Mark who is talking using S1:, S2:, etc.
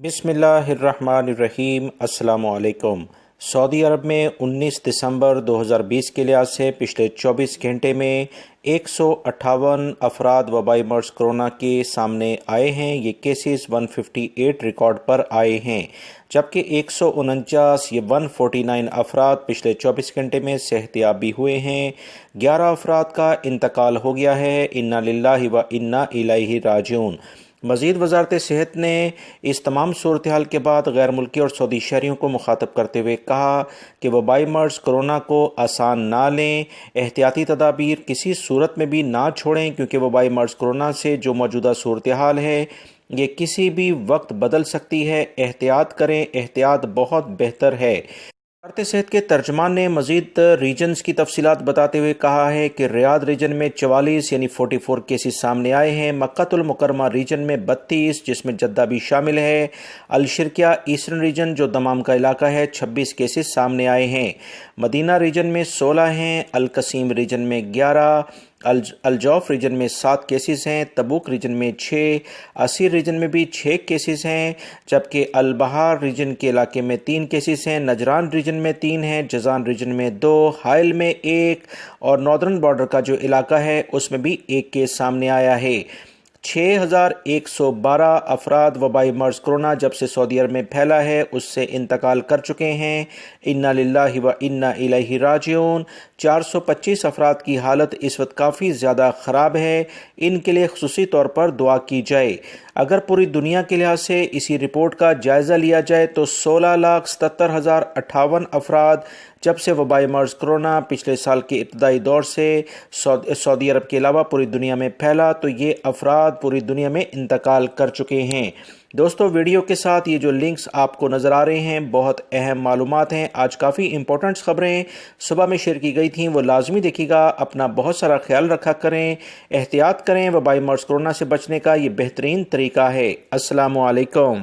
S1: بسم اللہ الرحمن الرحیم۔ السلام علیکم۔ سعودی عرب میں 19 دسمبر 2020 کے لحاظ سے پچھلے 24 گھنٹے میں 158 افراد وبائی مرض کرونا کے سامنے آئے ہیں۔ یہ کیسز 158 ریکارڈ پر آئے ہیں، جبکہ 149 یا 149 افراد پچھلے 24 گھنٹے میں صحت یاب بھی ہوئے ہیں۔ 11 افراد کا انتقال ہو گیا ہے۔ انا للہ و انا الیہ راجعون۔ مزید وزارت صحت نے اس تمام صورتحال کے بعد غیر ملکی اور سعودی شہریوں کو مخاطب کرتے ہوئے کہا کہ وبائی مرض کرونا کو آسان نہ لیں، احتیاطی تدابیر کسی صورت میں بھی نہ چھوڑیں، کیونکہ وبائی مرض کرونا سے جو موجودہ صورتحال ہے یہ کسی بھی وقت بدل سکتی ہے۔ احتیاط کریں، احتیاط بہت بہتر ہے۔ وزارت صحت کے ترجمان نے مزید ریجنز کی تفصیلات بتاتے ہوئے کہا ہے کہ ریاض ریجن میں 44 یعنی 44 کیسز سامنے آئے ہیں، مکہ المکرمہ ریجن میں 32 جس میں جدہ بھی شامل ہے، الشرقیہ ایسٹرن ریجن جو دمام کا علاقہ ہے 26 کیسز سامنے آئے ہیں، مدینہ ریجن میں 16 ہیں، القصیم ریجن میں 11، الجوف ریجن میں 7 کیسز ہیں، تبوک ریجن میں 6، اسیر ریجن میں بھی 6 کیسز ہیں، جبکہ البحار ریجن کے علاقے میں 3 کیسز ہیں، نجران ریجن میں 3 ہیں، جزان ریجن میں 2، حائل میں 1 اور ناردرن بارڈر کا جو علاقہ ہے اس میں بھی 1 کیس سامنے آیا ہے۔ 6112 افراد وبائی مرض کرونا جب سے سعودی عرب میں پھیلا ہے اس سے انتقال کر چکے ہیں۔ انا للہ و انا الیہ راجعون۔ 425 افراد کی حالت اس وقت کافی زیادہ خراب ہے، ان کے لیے خصوصی طور پر دعا کی جائے۔ اگر پوری دنیا کے لحاظ سے اسی رپورٹ کا جائزہ لیا جائے تو 16,77,058 افراد جب سے وبائی مرض کرونا پچھلے سال کے ابتدائی دور سے سعودی عرب کے علاوہ پوری دنیا میں پھیلا تو یہ افراد پوری دنیا میں انتقال کر چکے ہیں۔ دوستو، ویڈیو کے ساتھ یہ جو لنکس آپ کو نظر آ رہے ہیں بہت اہم معلومات ہیں۔ آج کافی امپورٹنٹ خبریں صبح میں شیئر کی گئی تھیں، وہ لازمی دیکھیے گا۔ اپنا بہت سارا خیال رکھا کریں، احتیاط کریں۔ وبائی مرض کرونا سے بچنے کا یہ بہترین طریقہ ہے۔ السلام علیکم۔